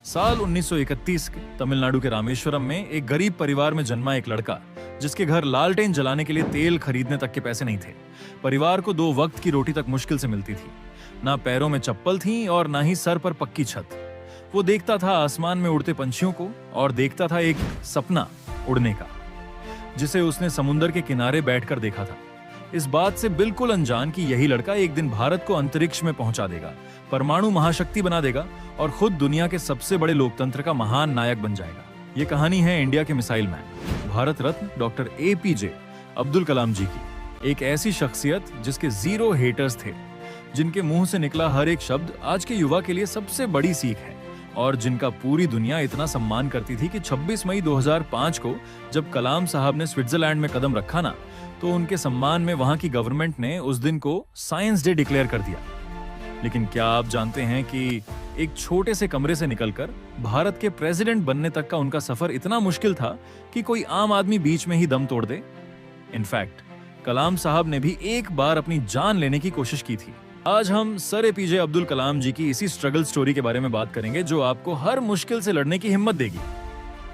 साल 1931 के तमिलनाडु के रामेश्वरम में एक गरीब परिवार में जन्मा एक लड़का, जिसके घर लालटेन जलाने के लिए तेल खरीदने तक के पैसे नहीं थे। परिवार को 2 वक्त की रोटी तक मुश्किल से मिलती थी। ना पैरों में चप्पल थी और ना ही सर पर पक्की छत। वो देखता था आसमान में उड़ते पंछियों को और देखता था एक सपना उड़ने का, जिसे उसने समुद्र के किनारे बैठकर देखा था। इस बात से बिल्कुल अनजान कि यही लड़का एक दिन भारत को अंतरिक्ष में पहुंचा देगा, परमाणु महाशक्ति बना देगा और खुद दुनिया के सबसे बड़े लोकतंत्र का महान नायक बन जाएगा। ये कहानी है इंडिया के missile man, Bharat Ratna doctor APJ Abdul Kalam जी की। एक ऐसी शख्सियत जिसके 0 हेटर्स थे, जिनके मुंह से निकला हर एक शब्द आज के युवा के लिए सबसे बड़ी सीख है और जिनका पूरी दुनिया इतना सम्मान करती थी कि 26 मई 2005 को जब कलाम साहब ने स्विट्जरलैंड में कदम रखा ना, तो उनके सम्मान में वहां की गवर्नमेंट ने उस दिन को साइंस डे डिक्लेयर कर दिया। लेकिन क्या आप जानते हैं कि एक छोटे से कमरे से निकलकर भारत के प्रेसिडेंट बनने तक का उनका सफर इतना मुश्किल था कि कोई आम आदमी बीच में ही दम तोड़ दे। इनफैक्ट कलाम साहब ने भी एक बार अपनी जान लेने की कोशिश की थी। आज हम सर एपीजे अब्दुल कलाम जी की इसी स्ट्रगल स्टोरी के बारे में बात करेंगे, जो आपको हर मुश्किल से लड़ने की हिम्मत देगी।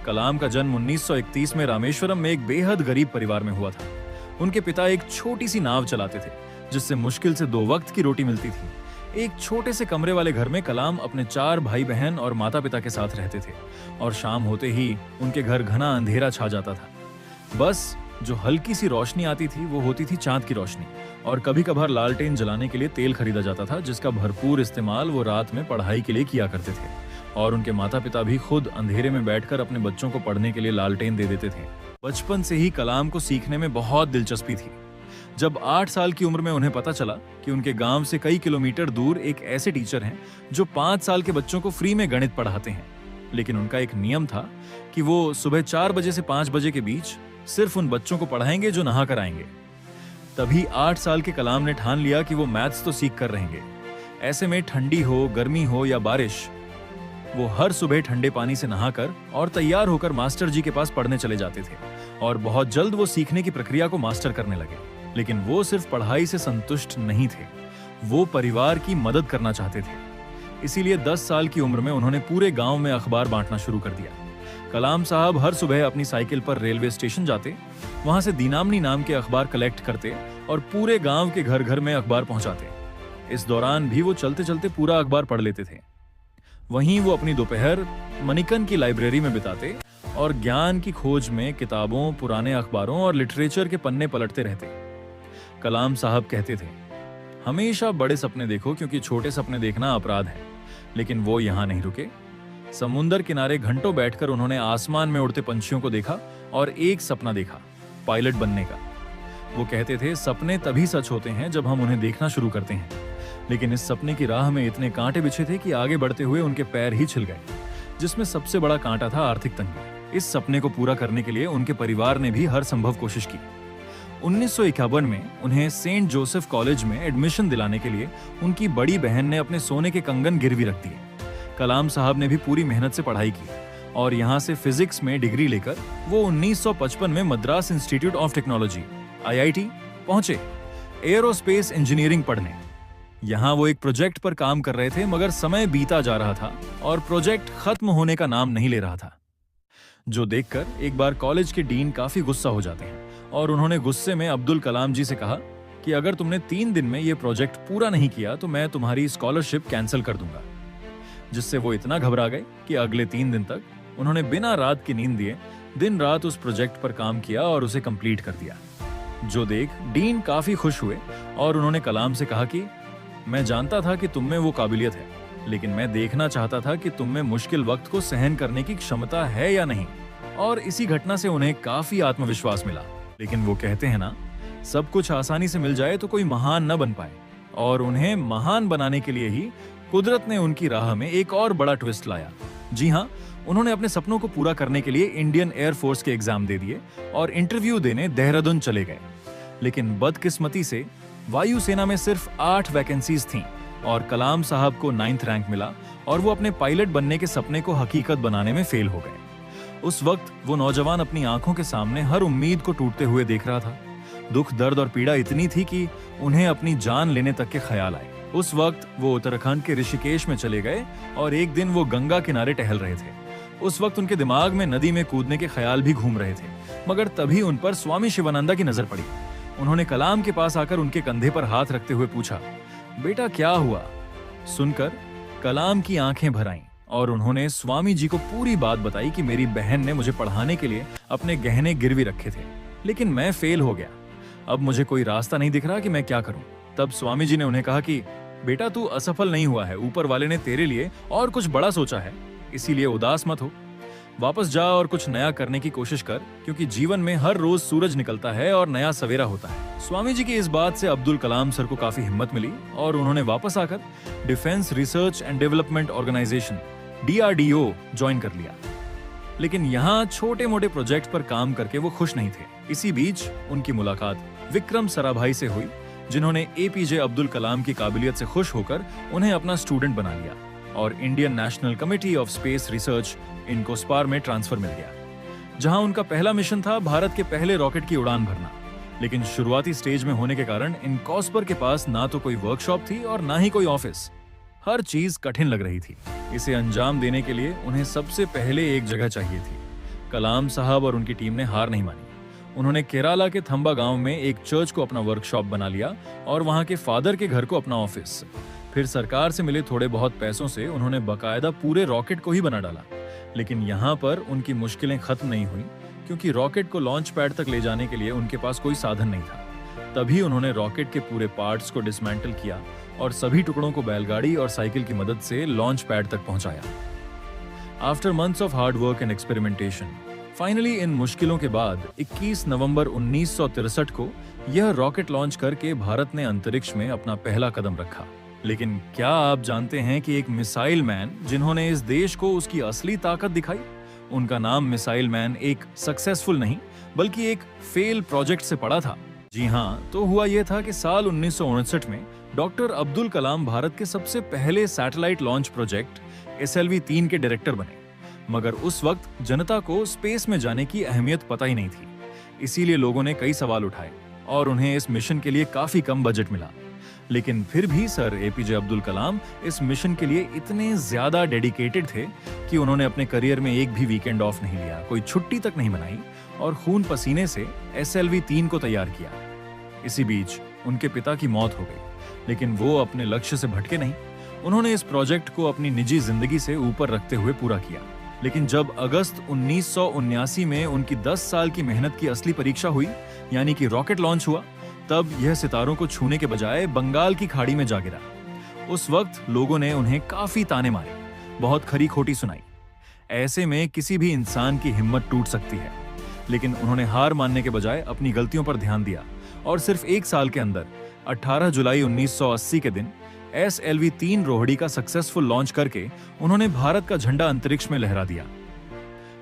कलाम का जन्म 1931 में रामेश्वरम में एक बेहद गरीब परिवार में हुआ था। उनके पिता एक छोटी सी नाव चलाते थे, जिससे मुश्किल से 2 वक्त की रोटी मिलती थी। एक छोटे से कमरे वाले घर में कलाम अपने 4 भाई बहन और माता पिता के साथ रहते थे और शाम होते ही उनके घर घना अंधेरा छा जाता था। बस जो हल्की सी रोशनी आती थी वो होती थी चांद की रोशनी, और कभी कभार लालटेन जलाने के लिए तेल खरीदा जाता था, जिसका भरपूर इस्तेमाल वो रात में पढ़ाई के लिए किया करते थे। और उनके माता पिता भी खुद अंधेरे में बैठकर अपने बच्चों को पढ़ने के लिए लालटेन दे देते थे। बचपन से ही कलाम को सीखने में बहुत दिलचस्पी थी। जब 8 साल की उम्र में उन्हें पता चला कि उनके गांव से कई किलोमीटर दूर एक ऐसे टीचर हैं जो 5 साल के बच्चों को फ्री में गणित पढ़ाते हैं, लेकिन उनका एक नियम था कि वो सुबह 4 बजे से 5 बजे के बीच सिर्फ उन बच्चों को पढ़ाएंगे जो नहा कर आएंगे। तभी 8 साल के कलाम ने ठान लिया कि वो मैथ्स तो सीख कर रहेंगे। ऐसे में ठंडी हो, गर्मी हो या बारिश, वो हर सुबह ठंडे पानी से नहाकर और तैयार होकर मास्टर जी के पास पढ़ने चले जाते थे और बहुत जल्द वो सीखने की प्रक्रिया को मास्टर करने लगे। लेकिन वो सिर्फ पढ़ाई से संतुष्ट नहीं थे, वो परिवार की मदद करना चाहते थे। इसीलिए 10 साल की उम्र में उन्होंने पूरे गांव में अखबार बांटना शुरू कर दिया। कलाम साहब हर सुबह अपनी साइकिल पर रेलवे स्टेशन जाते, वहां से दीनामनी नाम के अखबार कलेक्ट करते और पूरे गांव के घर घर में अखबार पहुंचाते। इस दौरान भी वो चलते चलते पूरा अखबार पढ़ लेते थे। वहीं वो अपनी दोपहर मणिकन की लाइब्रेरी में बिताते और ज्ञान की खोज में किताबों, पुराने अखबारों और लिटरेचर के पन्ने पलटते रहते। कलाम साहब कहते थे, हमेशा बड़े सपने देखो क्योंकि छोटे सपने देखना अपराध है। लेकिन वो यहां नहीं रुके। समुद्र किनारे घंटों बैठकर उन्होंने आसमान में उड़ते पंछियों को देखा और एक सपना देखा, पायलट बनने का। वो कहते थे, सपने तभी सच होते हैं जब हम उन्हें देखना शुरू करते हैं। लेकिन इस सपने की राह में इतने कांटे बिछे थे कि आगे बढ़ते हुए उनके पैर ही छिल गए, जिसमें सबसे बड़ा कांटा था आर्थिक तंगी। इस सपने को पूरा करने के लिए उनके परिवार ने भी हर संभव कोशिश की। 1951 में उन्हें सेंट जोसेफ कॉलेज में एडमिशन दिलाने के लिए उनकी बड़ी बहन ने अपने सोने के कंगन गिरवी रख दिए। कलाम साहब ने भी पूरी मेहनत से पढ़ाई की और यहाँ से फिजिक्स में डिग्री लेकर वो 1955 में Madras institute of technology (IIT) पहुंचे, एयरोस्पेस इंजीनियरिंग पढ़ने। यहाँ वो एक प्रोजेक्ट पर काम कर रहे थे, मगर समय बीता जा रहा था और प्रोजेक्ट खत्म होने का नाम नहीं ले रहा था, जो देखकर एक बार कॉलेज के डीन काफी गुस्सा हो जाते हैं और उन्होंने गुस्से में अब्दुल कलाम जी से कहा कि अगर तुमने 3 दिन में ये प्रोजेक्ट पूरा नहीं किया तो मैं तुम्हारी स्कॉलरशिप कैंसिल कर दूंगा। जिससे वो इतना घबरा गए कि अगले 3 दिन तक उन्होंने बिना रात की नींद दिए दिन रात उस प्रोजेक्ट पर काम किया और उसे कंप्लीट कर दिया। जो देख डीन काफी खुश हुए और उन्होंने कलाम से कहा कि मैं जानता था कि तुम में वो काबिलियत है, लेकिन मैं देखना चाहता था कि तुम में मुश्किल वक्त को सहन करने की क्षमता है या नहीं। और इसी घटना से उन्हें काफी आत्मविश्वास मिला। लेकिन वो कहते हैं ना, सब कुछ आसानी से मिल जाए तो कोई महान न बन पाए, और उन्हें महान बनाने के लिए ही कुदरत ने उनकी राह में एक और बड़ा ट्विस्ट लाया। जी हाँ, उन्होंने अपने सपनों को पूरा करने के लिए इंडियन एयरफोर्स के एग्जाम दे दिए और इंटरव्यू देने देहरादून चले गए। लेकिन बदकिस्मती से वायुसेना में सिर्फ 8 वैकेंसीज थीं और कलाम साहब को 9th रैंक मिला और वो अपने पायलट बनने के सपने को हकीकत बनाने में फेल हो गए। उस वक्त वो नौजवान अपनी आंखों के सामने हर उम्मीद को टूटते हुए देख रहा था। दुख, दर्द और पीड़ा इतनी थी कि उन्हें अपनी जान लेने तक के ख्याल आए। उस वक्त वो उत्तराखंड के ऋषिकेश में चले गए और एक दिन वो गंगा किनारे टहल रहे थे। उस वक्त उनके दिमाग में नदी में कूदने के ख्याल भी घूम रहे थे, मगर तभी उन पर स्वामी शिवानंदा की नजर पड़ी। उन्होंने कलाम के पास आकर उनके कंधे पर हाथ रखते हुए पूछा, बेटा क्या हुआ? सुनकर कलाम की आंखें भर आईं और उन्होंने स्वामी जी को पूरी बात बताई कि मेरी बहन ने मुझे पढ़ाने के लिए अपने गहने गिरवी रखे थे, लेकिन मैं फेल हो गया। अब मुझे कोई रास्ता नहीं दिख रहा कि मैं क्या करूं। तब स्वामी जी ने उन्हें कहा कि बेटा तू असफल नहीं हुआ है, ऊपर वाले ने तेरे लिए और कुछ बड़ा सोचा है, इसीलिए उदास मत हो। वापस जा और कुछ नया करने की कोशिश कर, क्योंकि जीवन में हर रोज सूरज निकलता है और नया सवेरा होता है। स्वामी जी की इस बात से अब्दुल कलाम सर को काफी हिम्मत मिली और उन्होंने वापस आकर defence research and development organisation DRDO join कर लिया। लेकिन यहाँ छोटे मोटे प्रोजेक्ट पर काम करके वो खुश नहीं थे। इसी बीच उनकी मुलाकात विक्रम साराभाई से हुई, जिन्होंने APJ अब्दुल कलाम की काबिलियत से खुश होकर उन्हें अपना स्टूडेंट बना लिया और Indian National Committee of Space Research INCOSPAR में ट्रांसफर मिल गया, जहां उनका पहला मिशन था भारत के पहले रॉकेट की उड़ान भरना। लेकिन शुरुआती स्टेज में होने के कारण इनकोस्पर के पास ना तो कोई वर्कशॉप थी और ना ही कोई ऑफिस। हर चीज कठिन लग रही थी। इसे अंजाम देने के लिए उन्हें सबसे पहले एक जगह चाहिए थी। कलाम साहब और उनकी टीम ने हार नहीं मानी। उन्होंने केरला के थंबा गांव में एक चर्च को अपना वर्कशॉप बना लिया और वहां के फादर के घर को अपना ऑफिस। फिर सरकार से मिले थोड़े बहुत पैसों से उन्होंने बकायदा पूरे रॉकेट को ही बना डाला। लेकिन यहाँ पर उनकी मुश्किलें खत्म नहीं हुई, क्योंकि रॉकेट को लॉन्च पैड तक ले जाने के लिए उनके पास कोई साधन नहीं था। तभी उन्होंने रॉकेट के पूरे पार्ट्स को डिसमेंटल किया और सभी टुकड़ों को बैलगाड़ी और साइकिल की मदद से लॉन्च पैड तक पहुंचाया। After months of hard work and experimentation, finally in मुश्किलों के बाद 21 नवंबर 1963 को यह रॉकेट लॉन्च करके भारत ने अंतरिक्ष में अपना पहला कदम रखा। लेकिन क्या आप जानते हैं कि एक मिसाइल मैन जिन्होंने इस देश को उसकी असली ताकत दिखाई, उनका नाम मिसाइल मैन एक सक्सेसफुल नहीं बल्कि एक फेल प्रोजेक्ट से पड़ा था। जी हाँ, तो हुआ यह था कि साल 1959 में डॉक्टर अब्दुल कलाम भारत के सबसे पहले सैटेलाइट लॉन्च प्रोजेक्ट SLV-3 के डायरेक्टर बने। मगर उस वक्त जनता को स्पेस में जाने की अहमियत पता ही नहीं थी। इसीलिए लोगों ने कई सवाल उठाए और उन्हें इस मिशन के लिए काफी कम बजट मिला। लेकिन फिर भी सर APJ अब्दुल कलाम इस मिशन के लिए इतने ज्यादा डेडिकेटेड थे कि उन्होंने अपने करियर में एक भी वीकेंड ऑफ नहीं लिया, कोई छुट्टी तक नहीं मनाई और खून पसीने से SLV-3 को तैयार किया। इसी बीच उनके पिता की मौत हो गई, लेकिन वो अपने लक्ष्य से भटके नहीं। उन्होंने इस प्रोजेक्ट को अपनी निजी जिंदगी से ऊपर रखते हुए पूरा किया। लेकिन जब अगस्त 1979 में उनकी 10 साल की मेहनत की असली परीक्षा हुई, यानी कि रॉकेट लॉन्च हुआ, तब यह सितारों को छूने के बजाय बंगाल की खाड़ी में जा गिरा। उस वक्त लोगों ने उन्हें काफी ताने मारे, बहुत खरी खोटी सुनाई। ऐसे में किसी भी इंसान की हिम्मत टूट सकती है, लेकिन उन्होंने हार मानने के बजाय अपनी गलतियों पर ध्यान दिया और सिर्फ एक साल के अंदर 18 जुलाई 1980 के दिन SLV-3 रोहिणी का सक्सेसफुल लॉन्च करके उन्होंने भारत का झंडा अंतरिक्ष में लहरा दिया।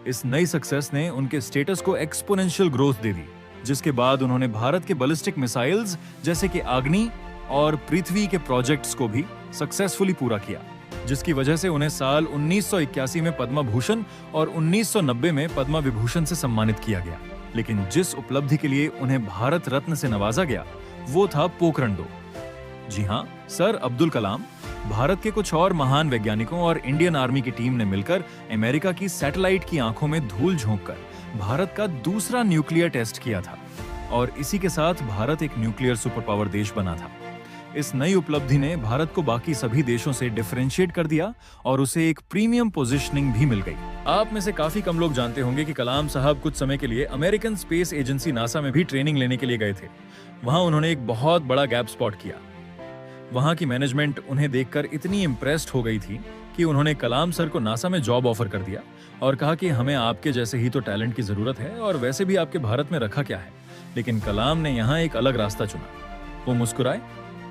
इस नई सक्सेस ने उनके स्टेटस को एक्सपोनेंशियल ग्रोथ दे दी, जिसके बाद उन्होंने भारत के बैलिस्टिक मिसाइल्स जैसे कि अग्नि और पृथ्वी के प्रोजेक्ट्स को भी सक्सेसफुली पूरा किया, जिसकी वजह से उन्हें साल 1981 में पद्म भूषण और 1990 में पद्म विभूषण से सम्मानित किया गया। लेकिन जिस उपलब्धि के लिए उन्हें भारत रत्न से नवाजा गया वो था पोखरण 2। जी हाँ, सर अब्दुल कलाम, भारत के कुछ और महान वैज्ञानिकों और इंडियन आर्मी की टीम ने मिलकर अमेरिका की सैटेलाइट की आंखों में धूल झोंककर भारत का दूसरा न्यूक्लियर टेस्ट किया था और इसी के साथ भारत एक न्यूक्लियर सुपर पावर देश बना था। इस नई उपलब्धि ने भारत को बाकी सभी देशों से डिफरेंशिएट कर दिया और उसे एक प्रीमियम पोजीशनिंग भी मिल गई। आप में से काफी कम लोग जानते होंगे कि कलाम साहब कुछ समय के लिए अमेरिकन स्पेस एजेंसी नासा में भी ट्रेनिंग लेने के लिए गए थे। वहां उन्होंने एक बहुत बड़ा गैप स्पॉट किया। वहां की मैनेजमेंट उन्हें देखकर इतनी इम्प्रेस्ड हो गई थी कि उन्होंने कलाम सर को नासा में जॉब ऑफर कर दिया और कहा कि हमें आपके जैसे ही तो टैलेंट की जरूरत है और वैसे भी आपके भारत में रखा क्या है। लेकिन कलाम ने यहाँ एक अलग रास्ता चुना। वो मुस्कुराए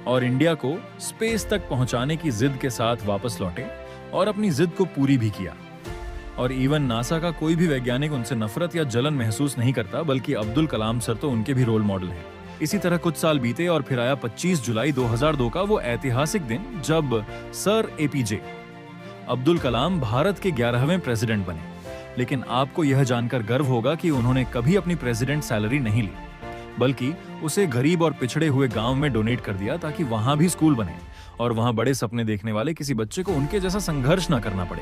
और इंडिया को स्पेस तक पहुंचाने की जिद के साथ वापस लौटे और अपनी जिद को पूरी भी किया। और इवन नासा का कोई भी वैज्ञानिक उनसे नफरत या जलन महसूस नहीं करता, बल्कि अब्दुल कलाम सर तो उनके भी रोल मॉडल हैं। इसी तरह कुछ साल बीते और फिर आया 25 जुलाई 2002 का वो ऐतिहासिक दिन जब सर APJ अब्दुल कलाम भारत के 11वें प्रेसिडेंट बने। लेकिन आपको यह जानकर गर्व होगा कि उन्होंने कभी अपनी प्रेसिडेंट सैलरी नहीं ली, बल्कि उसे गरीब और पिछड़े हुए गांव में डोनेट कर दिया ताकि वहां भी स्कूल बने और वहां बड़े सपने देखने वाले किसी बच्चे को उनके जैसा संघर्ष ना करना पड़े।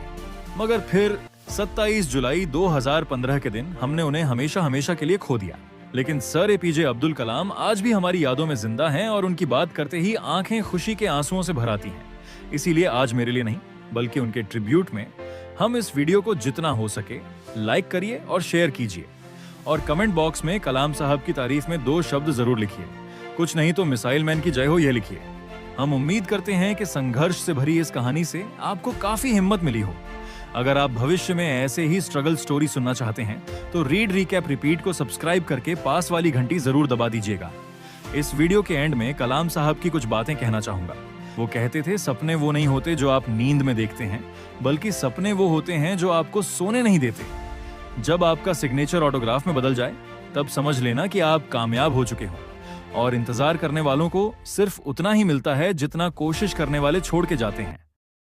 मगर फिर 27 जुलाई 2015 के दिन हमने उन्हें हमेशा हमेशा के लिए खो दिया। लेकिन सर एपीजे अब्दुल कलाम आज भी हमारी यादों में जिंदा हैं और उनकी बात करते ही आंखें खुशी के आंसुओं से भर आती हैं। इसीलिए आज मेरे लिए नहीं बल्कि उनके ट्रिब्यूट में हम इस वीडियो को जितना हो सके लाइक करिए और शेयर कीजिए, और कमेंट बॉक्स में कलाम साहब की तारीफ में 2 शब्द जरूर लिखिए। कुछ नहीं तो मिसाइल मैन की जय हो यह लिखिए। हम उम्मीद करते हैं कि संघर्ष से भरी इस कहानी से आपको काफी हिम्मत मिली हो। अगर आप भविष्य में ऐसे ही स्ट्रगल स्टोरी सुनना चाहते हैं तो रीड रिकैप रिपीट को सब्सक्राइब करके पास वाली घंटी जरूर दबा दीजिएगा। इस वीडियो के एंड में कलाम साहब की कुछ बातें कहना चाहूंगा। वो कहते थे, सपने वो नहीं होते जो आप नींद में देखते हैं, बल्कि सपने वो होते हैं जो आपको सोने नहीं देते। जब आपका सिग्नेचर ऑटोग्राफ में बदल जाए तब समझ लेना कि आप कामयाब हो चुके हो, और इंतजार करने वालों को सिर्फ उतना ही मिलता है जितना कोशिश करने वाले छोड़ के जाते हैं।